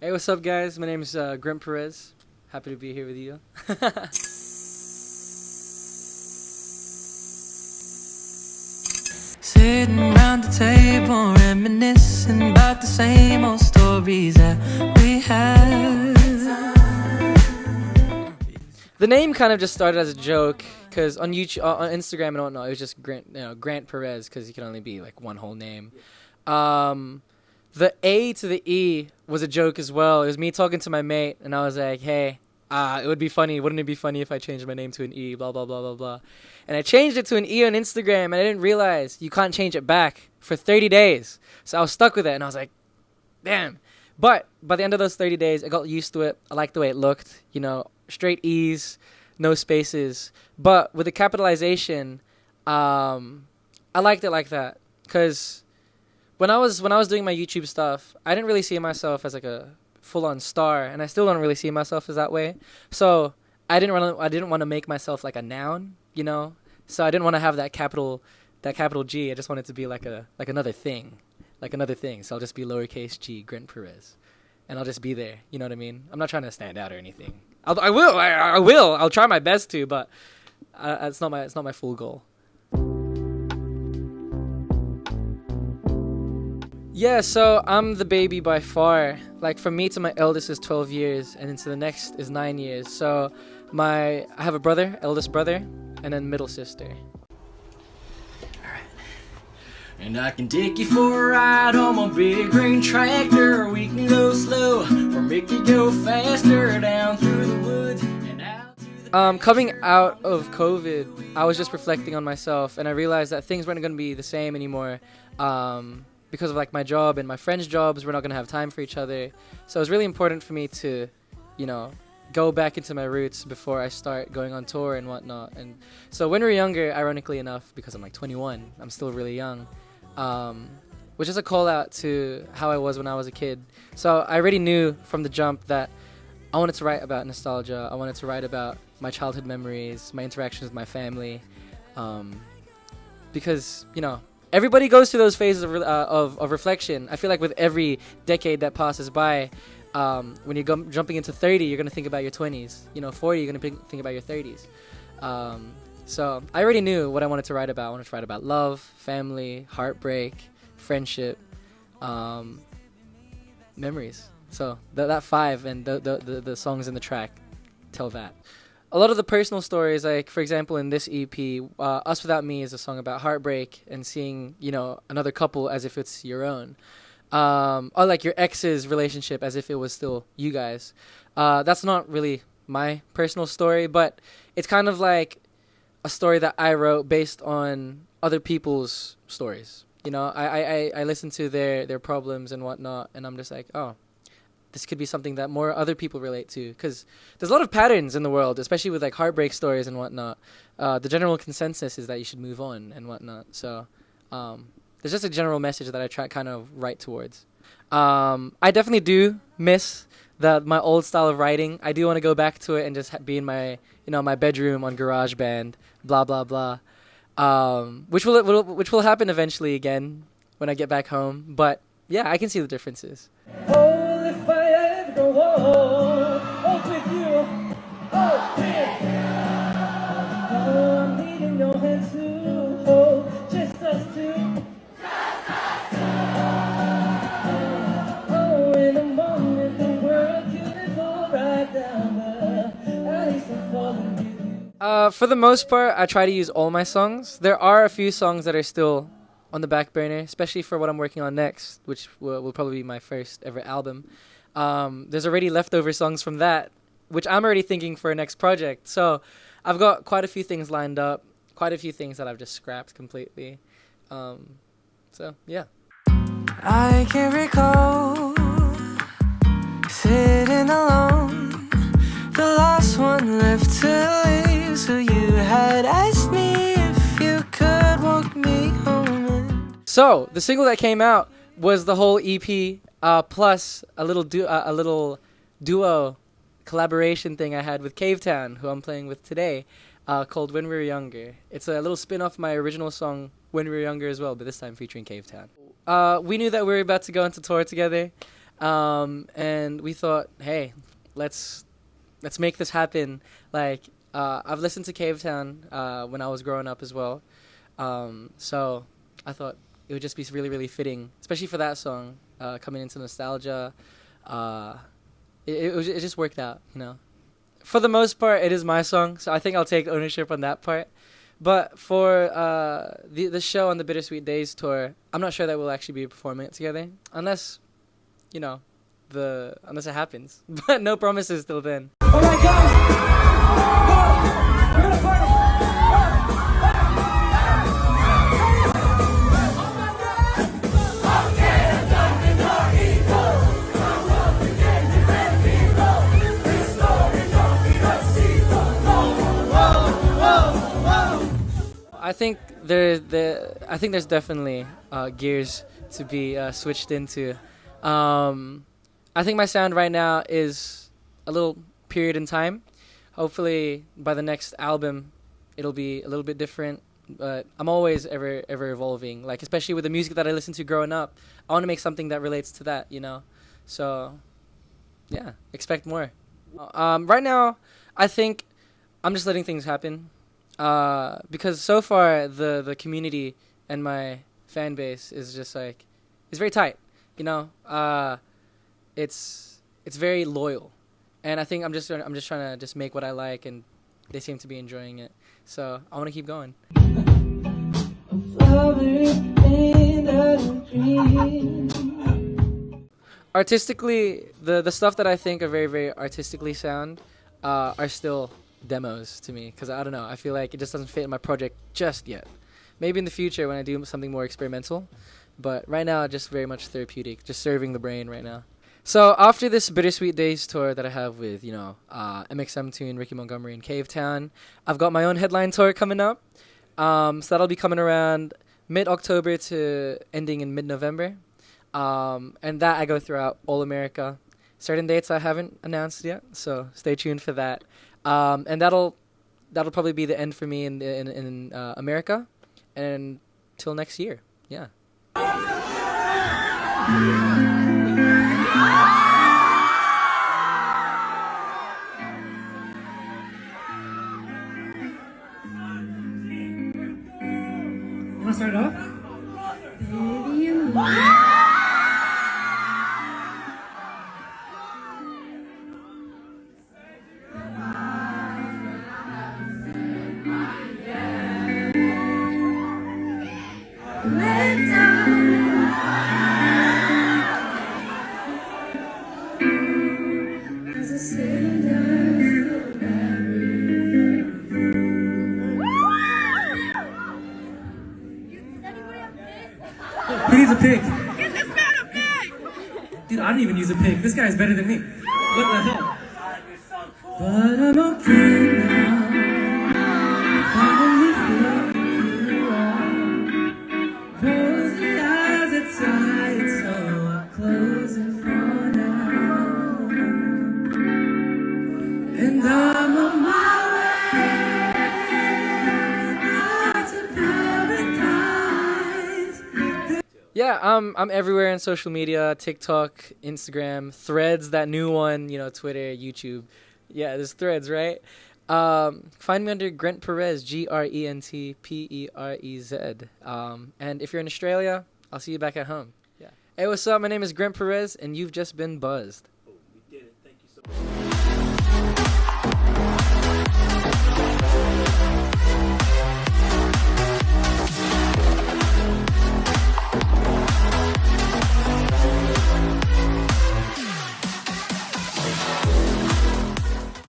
Hey, what's up, guys? My name is grentperez. Happy to be here with you. Sitting round the table, reminiscing about the same old stories that we had. The name kind of just started as a joke, because on YouTube, on Instagram and whatnot, it was just Grant Perez, because you can only be like one whole name. The A to the E was a joke as well. It was me talking to my mate, and I was like, hey, it would be funny. Wouldn't it be funny if I changed my name to an E, blah, blah, blah, blah, blah. And I changed it to an E on Instagram, and I didn't realize you can't change it back for 30 days. So I was stuck with it, and I was like, damn. But by the end of those 30 days, I got used to it. I liked the way it looked, straight E's, no spaces. But with the capitalization, I liked it like that, because when I was doing my YouTube stuff, I didn't really see myself as like a full-on star, and I still don't really see myself as that way. So I didn't want to make myself like a noun, So I didn't want to have that capital G. I just wanted to be like another thing. So I'll just be lowercase g, Grant Perez, and I'll just be there. You know what I mean? I'm not trying to stand out or anything. I will. I'll try my best to, but it's not my full goal. Yeah, so I'm the baby by far. Like, from me to my eldest is 12 years, and then to the next is 9 years. So I have a brother, eldest brother, and then middle sister. Alright. And I can take you for a ride on my big green tractor. We can go slow or make you go faster down through the woods and out to the Coming out of COVID, I was just reflecting on myself, and I realized that things weren't going to be the same anymore. Because of like my job and my friends' jobs, we're not going to have time for each other. So it was really important for me to, go back into my roots before I start going on tour and whatnot. And so when we were younger, ironically enough, because I'm like 21, I'm still really young, which is a call out to how I was when I was a kid. So I already knew from the jump that I wanted to write about nostalgia. I wanted to write about my childhood memories, my interactions with my family, because, everybody goes through those phases of reflection. I feel like with every decade that passes by, when you're jumping into 30, you're going to think about your 20s. 40, you're going to think about your 30s. So I already knew what I wanted to write about. I wanted to write about love, family, heartbreak, friendship, memories. So that 5 and the songs in the track tell that. A lot of the personal stories, like, for example, in this EP, Us Without Me is a song about heartbreak and seeing, another couple as if it's your own. Or like your ex's relationship as if it was still you guys. That's not really my personal story, but it's kind of like a story that I wrote based on other people's stories. I listen to their problems and whatnot, and I'm just like, oh, this could be something that more other people relate to, because there's a lot of patterns in the world, especially with like heartbreak stories and whatnot. The general consensus is that you should move on and whatnot. So there's just a general message that I try kind of write towards. I definitely do miss my old style of writing. I do want to go back to it and just be in my my bedroom on GarageBand, blah blah blah, which will happen eventually again when I get back home. But yeah, I can see the differences. if I ever go home with you, I'm needing your hands to hold, just us two. Oh, in a moment the world could go right down, but I need some falling with you. For the most part, I try to use all my songs. There are a few songs that are still on the back burner, especially for what I'm working on next, which will probably be my first ever album. There's already leftover songs from that, which I'm already thinking for a next project. So I've got quite a few things lined up, quite a few things that I've just scrapped completely. So yeah. I can recall sitting alone, the last one left to leave. So you had asked me if you could walk me home. So the single that came out was the whole EP, plus a little duo collaboration thing I had with Cavetown, who I'm playing with today, called When We Were Younger. It's a little spin-off of my original song When We Were Younger as well, but this time featuring Cavetown. We knew that we were about to go into tour together. And we thought, hey, let's make this happen. Like, I've listened to Cavetown when I was growing up as well, so I thought it would just be really, really fitting, especially for that song, coming into nostalgia. It just worked out, you know. For the most part, it is my song, so I think I'll take ownership on that part. But for the show on the Bittersweet Days tour, I'm not sure that we'll actually be performing it together, unless, you know, unless it happens. But no promises till then. All right, guys. We're gonna party. I think I think there's definitely gears to be switched into. I think my sound right now is a little period in time. Hopefully by the next album it'll be a little bit different. But I'm always ever evolving. Like, especially with the music that I listened to growing up, I want to make something that relates to that, you know. So yeah, expect more. Right now, I think I'm just letting things happen. Because so far the community and my fan base is just like, it's very tight, you know. It's very loyal, and I think I'm just trying to just make what I like, and they seem to be enjoying it. So I want to keep going. Artistically, the stuff that I think are very, very artistically sound are still demos to me, because I don't know, I feel like it just doesn't fit in my project just yet. Maybe in the future when I do something more experimental, but right now just very much therapeutic, just serving the brain right now. So after this Bittersweet Days tour that I have with, you know, MXM Tune, Ricky Montgomery, and Cavetown, I've got my own headline tour coming up. So that'll be coming around mid-October to ending in mid-November. And that I go throughout all America. Certain dates I haven't announced yet, so stay tuned for that. And that'll probably be the end for me in America, and till next year. Yeah. Wanna start it off? He needs a pick. Get this man a pig! Dude, I didn't even use a pick. This guy's better than me. What the hell? But I'm okay now. Finally figured you out. Close the eyes are tight, so I'm closing for now. And I'm on my way out to paradise. Yeah, I'm everywhere on social media, TikTok, Instagram, Threads, that new one, you know, Twitter, YouTube. Yeah, there's Threads, right? Find me under grentperez, GRENTPEREZ. And if you're in Australia, I'll see you back at home. Yeah. Hey, what's up? My name is Grent Perez, and you've just been buzzed. Oh, we did it. Thank you so much.